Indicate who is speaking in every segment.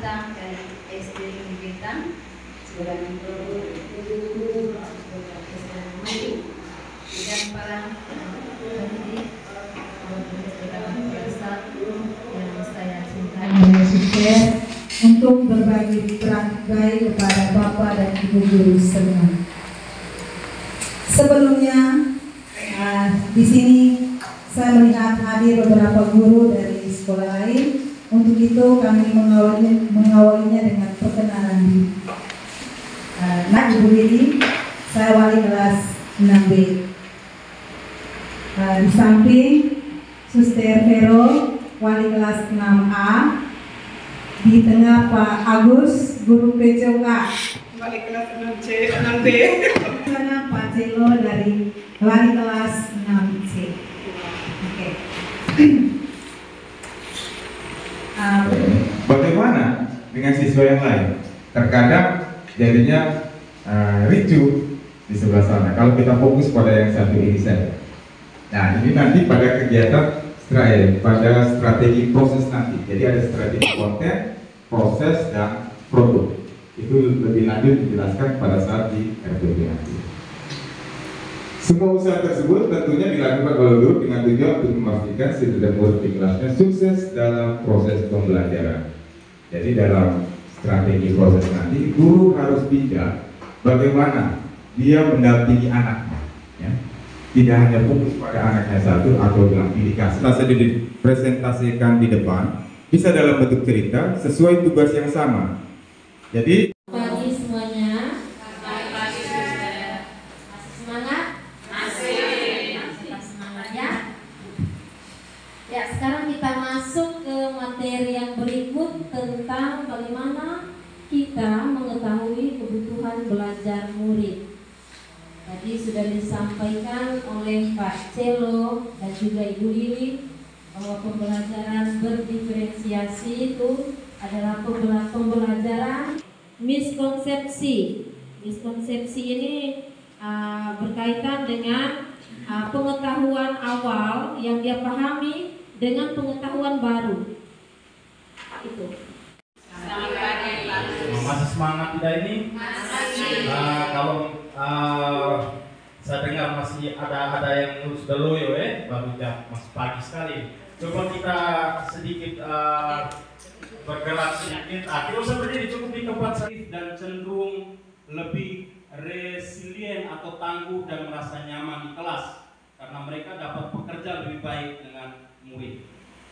Speaker 1: Sintang dari SD Bintang sebagai dan para pendidik yang saya cintai sukses untuk berbagi praktek kepada Bapak dan Ibu guru semua. Sebelumnya di sini saya melihat hadir beberapa guru dari sekolah lain. Untuk itu kami mengawalinya dengan perkenalan diri. Ibu Lili, saya wali kelas 6B. Di samping Suster Vero, wali kelas 6A. Di tengah Pak Agus, guru PCK,
Speaker 2: wali kelas 6B.
Speaker 1: Di sana Pak Celo dari wali kelas 6C. Oke.
Speaker 3: Bagaimana dengan siswa yang lain? Terkadang jadinya ricu di sebelah sana. Kalau kita fokus pada yang satu ini saja. Nah, ini nanti pada kegiatan pada strategi proses nanti. Jadi ada strategi konten, proses, dan produk. Itu lebih lanjut dijelaskan pada saat di RPP nanti. Semua usaha tersebut tentunya dilakukan oleh guru dengan tujuan untuk memastikan siswa dan murid di kelasnya sukses dalam proses pembelajaran. Jadi dalam strategi proses nanti, guru harus bijak bagaimana dia mendampingi anaknya. Ya. Tidak hanya fokus pada anaknya satu atau dalam pilih kasih. Setelah dipresentasikan di depan, bisa dalam bentuk cerita sesuai tugas yang sama. Jadi
Speaker 4: pagi semuanya. Pagi masih semangat? Masih semangat ya. Ya, sekarang kita masuk ke materi yang berikut tentang bagaimana kita mengetahui kebutuhan belajar murid. Tadi sudah disampaikan oleh Pak Celo dan juga Ibu Lili bahwa pembelajaran berdiferensiasi itu adalah pembelajaran miskonsepsi. Miskonsepsi ini berkaitan dengan pengetahuan awal yang dia pahami dengan pengetahuan baru. Itu.
Speaker 5: Masih semangat tidak ini? Kalau saya dengar masih ada yang sudah loyo baru jam masih pagi sekali. Coba kita sedikit bergerak sedikit. Kita usah berdiri, cukup di tempat sedikit dan cenderung lebih resilient atau tangguh dan merasa nyaman di kelas karena mereka dapat bekerja lebih baik dengan murid.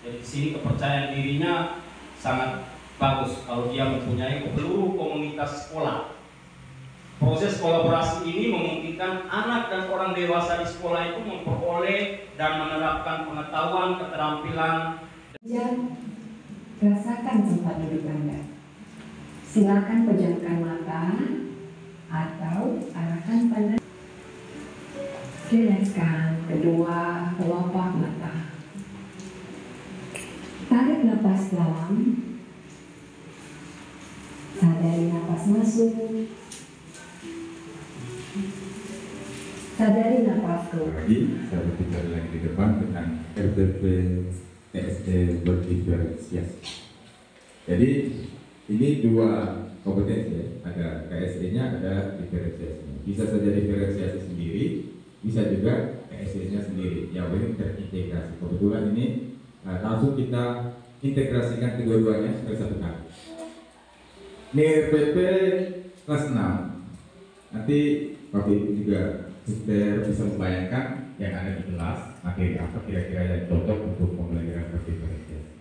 Speaker 5: Jadi di sini kepercayaan dirinya sangat bagus kalau dia mempunyai seluruh komunitas sekolah. Proses kolaborasi ini memungkinkan anak dan orang dewasa di sekolah itu memperoleh dan menerapkan pengetahuan, keterampilan.
Speaker 6: Rasakan tempat duduk Anda. Silakan pejamkan mata atau arahkan pandang. Rilekskan kedua kelopak mata. Tarik napas dalam. Sadari napas masuk. Sadari napas keluar.
Speaker 3: lagi saya berbicara lagi di depan tentang RPP TSD berdiferensiasi. Jadi ini dua kompetensi ya. Ada KSD-nya, ada diferensiasinya. Bisa saja diferensiasi sendiri, bisa juga KSD-nya sendiri. Yang ini terintegrasi. Kebetulan ini langsung kita integrasikan kedua-duanya sebagai satu kali. Ini RPP kelas 6. Nanti Bapak Ibu juga bisa membayangkan yang ada di kelas materi apa kira-kira yang cocok untuk pembelajaran berdiferensiasi.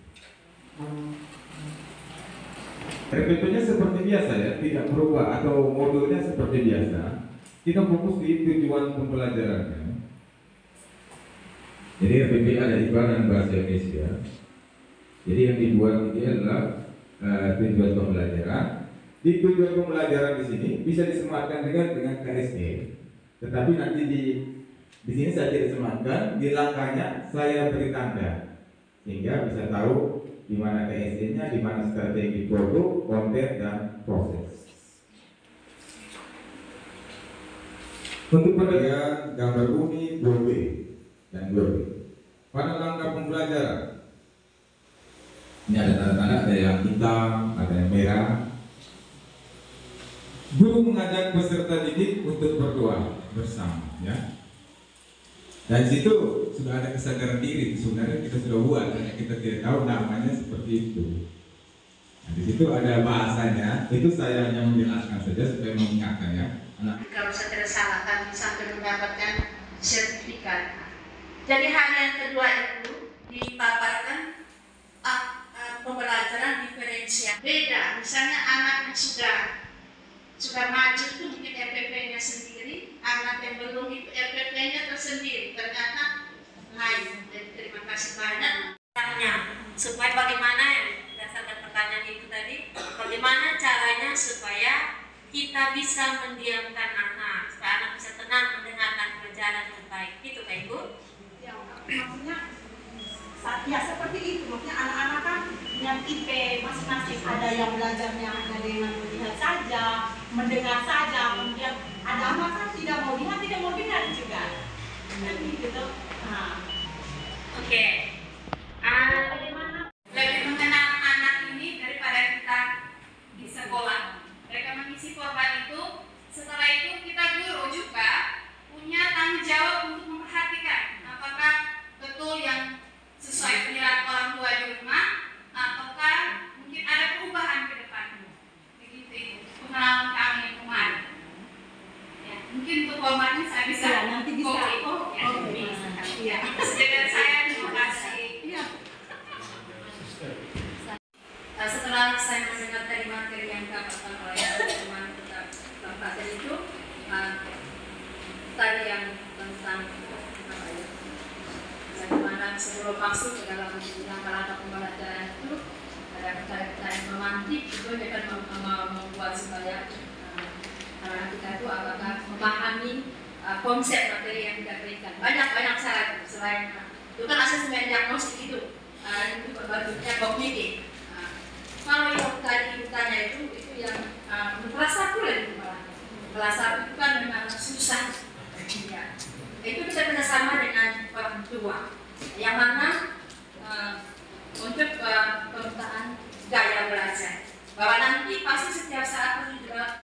Speaker 3: RPP-nya seperti biasa ya, tidak berubah atau modulnya seperti biasa. Kita fokus di tujuan pembelajarannya. Jadi RPP ada IPA dan Bahasa Indonesia. Jadi yang dibuat ini adalah tujuan pembelajaran. Di tujuan pembelajaran di sini bisa disematkan juga dengan KSD. Tetapi nanti di sini saya tidak sematkan, di langkahnya saya beri tanda sehingga bisa tahu di mana KSD-nya, di mana strategi produk, konten, dan proses. Untuk pada gambar bumi 2B dan 2B. Pada langkah pembelajaran Ini ada tanda-tanda, ada yang hitam, ada yang merah. Guru mengajak peserta didik untuk berdoa bersama, ya. Dan situ sudah ada kesadaran diri. Sebenarnya kita sudah buat, hanya kita tidak tahu namanya seperti itu. Nah, di situ ada bahasanya. Itu saya hanya menjelaskan saja supaya mengingatkan, ya.
Speaker 7: Kalau saya tidak salah kami sampai mendapatkan sertifikat. Jadi hal yang kedua itu dipaparkan pembelajaran diferensial. Beda, misalnya anak yang sudah maju itu mungkin RPP-nya sendiri, anak yang belum itu RPP-nya tersendiri. Ternyata lain. Jadi terima kasih banyak. Supaya bagaimana ya, berdasarkan pertanyaan itu tadi, bagaimana caranya supaya kita bisa mendiamkan anak, supaya anak bisa tenang mendengarkan pelajaran yang baik. Itu Kak Ibu?
Speaker 8: Ya, maksudnya ya seperti itu. Maksudnya anak-anak kan yang IP masing-masing, ada yang belajarnya hanya dengan melihat saja, mendengar saja, kemudian ada anak kan tidak mau lihat, tidak mau dengar juga. Kan gitu. Nah.
Speaker 7: Oke.
Speaker 8: Bagaimana?
Speaker 7: Lebih mengenal anak ini daripada kita di sekolah. Mereka mengisi korban itu. Setelah itu kita guru juga punya tanggung jawab untuk memperhatikan apakah betul yang sesuai penilaian orang tua di rumah, ataukah mungkin ada perubahan ke depan. Begitu itu pengalaman kami yang kemarin. Ya, mungkin untuk korbannya saya bisa
Speaker 8: Ya, nanti bisa.
Speaker 7: Ya, sedangkan saya terima kasih.
Speaker 8: Iya.
Speaker 7: Setelah saya mendengar dari materi yang didapatkan oleh teman kita tadi itu, tadi yang tentang bagaimana sebelum masuk ke dalam langkah-langkah pembelajaran itu ada pertanyaan memantik itu akan membuat supaya anak kita itu apakah memahami konsep materi yang kita berikan. Banyak syarat selain itu kan asesmen diagnostik itu berbentuknya kognitif. Kalau yang tadi ditanya itu yang kelas 1 lagi malah. Kelas 1 itu kan memang susah. Ya. Itu bisa bersama dengan orang tua. Yang mana untuk pemetaan gaya belajar. Bahwa nanti pasti setiap saat